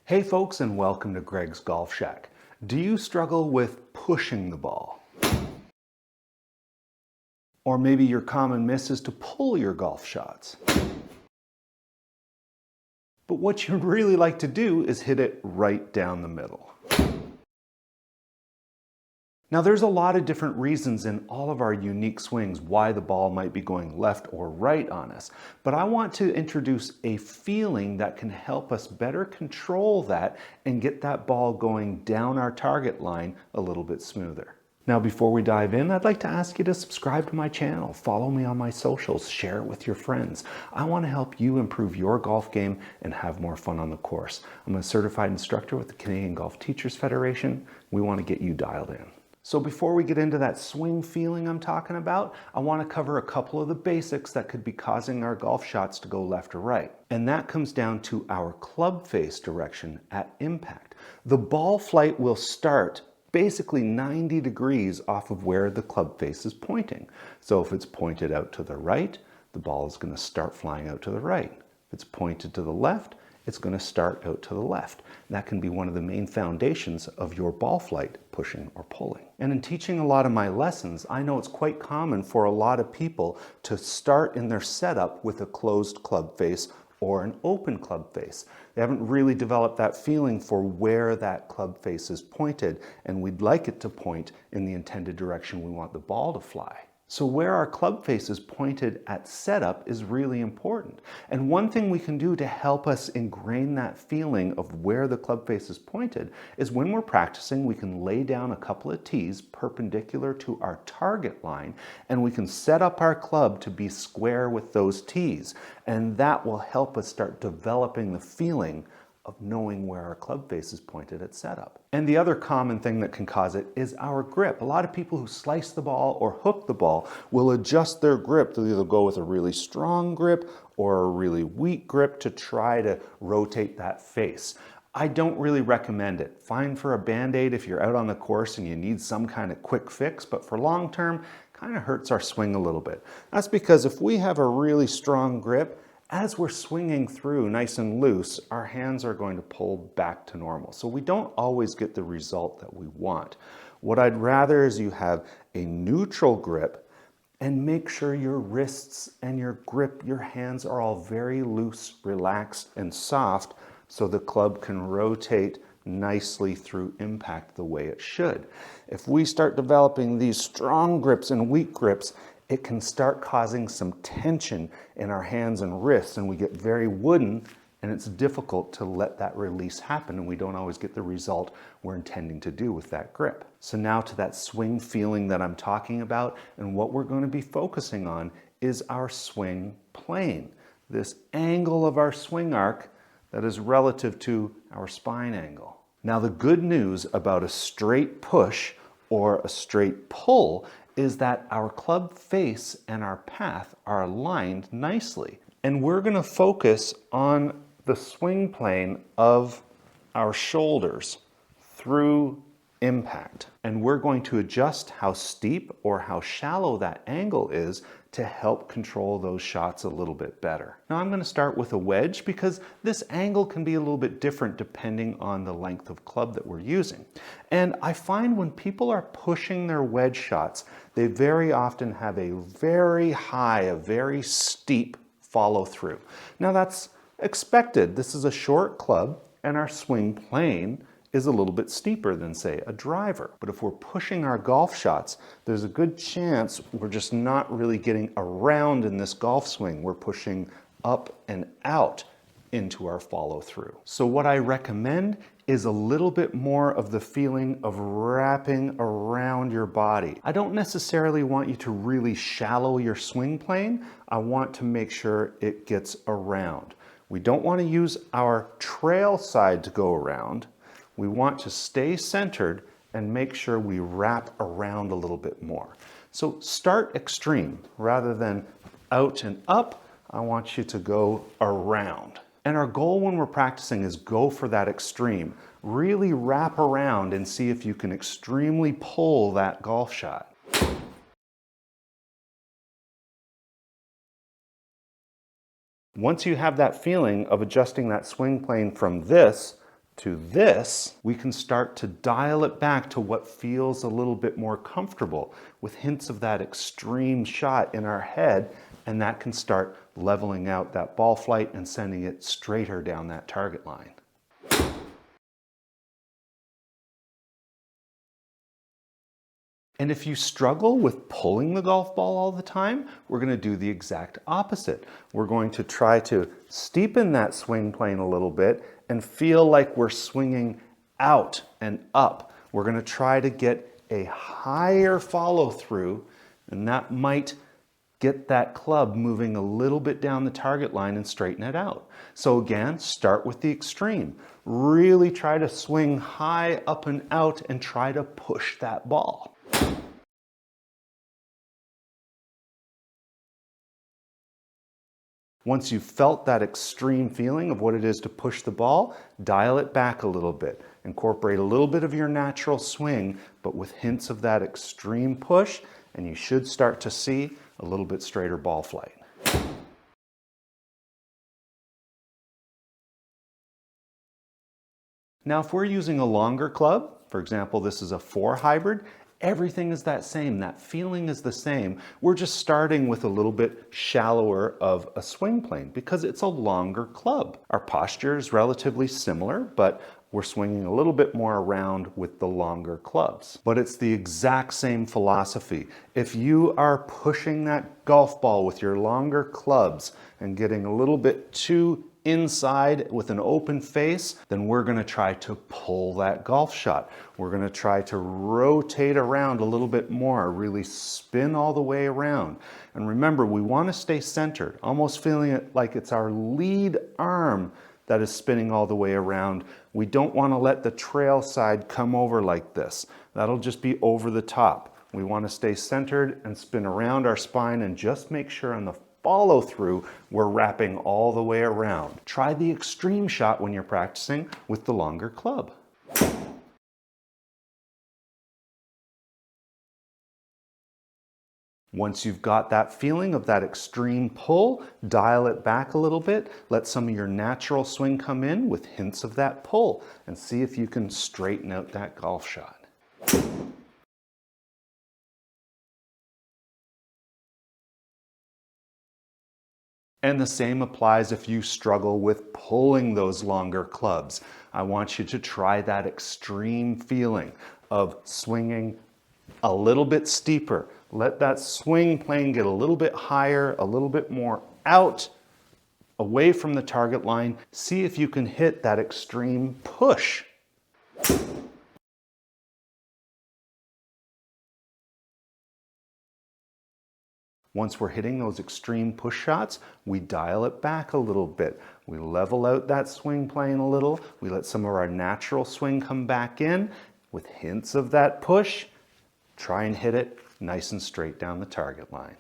Hey folks, and welcome to Greg's Golf Shack. Do you struggle with pushing the ball? Or maybe your common miss is to pull your golf shots. But what you'd really like to do is hit it right down the middle. Now there's a lot of different reasons in all of our unique swings why the ball might be going left or right on us, but I want to introduce a feeling that can help us better control that and get that ball going down our target line a little bit smoother. Now before we dive in, I'd like to ask you to subscribe to my channel, follow me on my socials, share it with your friends. I want to help you improve your golf game and have more fun on the course. I'm a certified instructor with the Canadian Golf Teachers Federation. We want to get you dialed in. So before we get into that swing feeling I'm talking about, I want to cover a couple of the basics that could be causing our golf shots to go left or right. And that comes down to our club face direction at impact. The ball flight will start basically 90 degrees off of where the club face is pointing. So if it's pointed out to the right, the ball is going to start flying out to the right. If it's pointed to the left, it's going to start out to the left. And that can be one of the main foundations of your ball flight, pushing or pulling. And in teaching a lot of my lessons, I know it's quite common for a lot of people to start in their setup with a closed club face or an open club face. They haven't really developed that feeling for where that club face is pointed, and we'd like it to point in the intended direction we want the ball to fly. So where our club face is pointed at setup is really important. And one thing we can do to help us ingrain that feeling of where the club face is pointed is when we're practicing, we can lay down a couple of tees perpendicular to our target line, and we can set up our club to be square with those tees. And that will help us start developing the feeling of knowing where our club face is pointed at setup. And the other common thing that can cause it is our grip. A lot of people who slice the ball or hook the ball will adjust their grip. They'll either go with a really strong grip or a really weak grip to try to rotate that face. I don't really recommend it. Fine for a Band-Aid if you're out on the course and you need some kind of quick fix, but for long term, kind of hurts our swing a little bit. That's because if we have a really strong grip, as we're swinging through nice and loose, our hands are going to pull back to normal. So we don't always get the result that we want. What I'd rather is you have a neutral grip and make sure your wrists and your grip, your hands are all very loose, relaxed, and soft so the club can rotate nicely through impact the way it should. If we start developing these strong grips and weak grips, it can start causing some tension in our hands and wrists, and we get very wooden, and it's difficult to let that release happen, and we don't always get the result we're intending to do with that grip. So now to that swing feeling that I'm talking about, and what we're going to be focusing on is our swing plane, this angle of our swing arc that is relative to our spine angle. Now the good news about a straight push or a straight pull is that our club face and our path are aligned nicely. And we're going to focus on the swing plane of our shoulders through impact. And we're going to adjust how steep or how shallow that angle is to help control those shots a little bit better. Now I'm going to start with a wedge because this angle can be a little bit different depending on the length of club that we're using. And I find when people are pushing their wedge shots, they very often have a very high, a very steep follow through. Now that's expected. This is a short club and our swing plane is a little bit steeper than, say, a driver. But if we're pushing our golf shots, there's a good chance we're just not really getting around in this golf swing. We're pushing up and out into our follow through. So what I recommend is a little bit more of the feeling of wrapping around your body. I don't necessarily want you to really shallow your swing plane. I want to make sure it gets around. We don't want to use our trail side to go around. We want to stay centered and make sure we wrap around a little bit more. So start extreme rather than out and up. I want you to go around. And our goal when we're practicing is go for that extreme. Really wrap around and see if you can extremely pull that golf shot. Once you have that feeling of adjusting that swing plane from this to this, we can start to dial it back to what feels a little bit more comfortable with hints of that extreme shot in our head, and that can start leveling out that ball flight and sending it straighter down that target line. And if you struggle with pulling the golf ball all the time, we're going to do the exact opposite. We're going to try to steepen that swing plane a little bit and feel like we're swinging out and up. We're going to try to get a higher follow through, and that might get that club moving a little bit down the target line and straighten it out. So again, start with the extreme. Really try to swing high up and out and try to push that ball. Once you've felt that extreme feeling of what it is to push the ball, dial it back a little bit. Incorporate a little bit of your natural swing, but with hints of that extreme push, and you should start to see a little bit straighter ball flight. Now, if we're using a longer club, for example, this is a 4 hybrid, everything is that same. That feeling is the same. We're just starting with a little bit shallower of a swing plane because it's a longer club. Our posture is relatively similar, but we're swinging a little bit more around with the longer clubs. But it's the exact same philosophy. If you are pushing that golf ball with your longer clubs and getting a little bit too inside with an open face, then we're going to try to pull that golf shot. We're going to try to rotate around a little bit more, really spin all the way around. And remember, we want to stay centered, almost feeling it like it's our lead arm that is spinning all the way around. We don't want to let the trail side come over like this. That'll just be over the top. We want to stay centered and spin around our spine and just make sure on the follow through, we're wrapping all the way around. Try the extreme shot when you're practicing with the longer club. Once you've got that feeling of that extreme pull, dial it back a little bit. Let some of your natural swing come in with hints of that pull and see if you can straighten out that golf shot. And the same applies if you struggle with pulling those longer clubs. I want you to try that extreme feeling of swinging a little bit steeper. Let that swing plane get a little bit higher, a little bit more out, away from the target line. See if you can hit that extreme push. Once we're hitting those extreme push shots, we dial it back a little bit. We level out that swing plane a little. We let some of our natural swing come back in with hints of that push. Try and hit it nice and straight down the target line.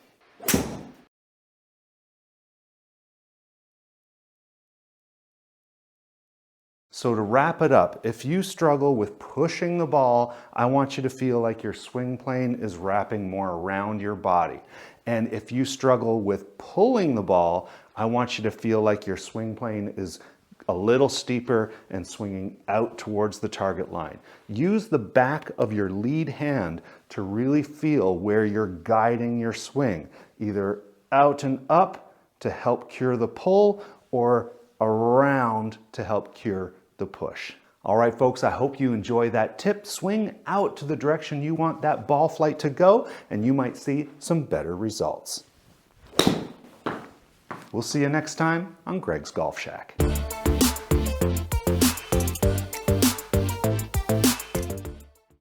So to wrap it up, if you struggle with pushing the ball, I want you to feel like your swing plane is wrapping more around your body. And if you struggle with pulling the ball, I want you to feel like your swing plane is a little steeper and swinging out towards the target line. Use the back of your lead hand to really feel where you're guiding your swing, either out and up to help cure the pull or around to help cure the push. All right, folks, I hope you enjoy that tip. Swing out to the direction you want that ball flight to go, and you might see some better results. We'll see you next time on Greg's Golf Shack.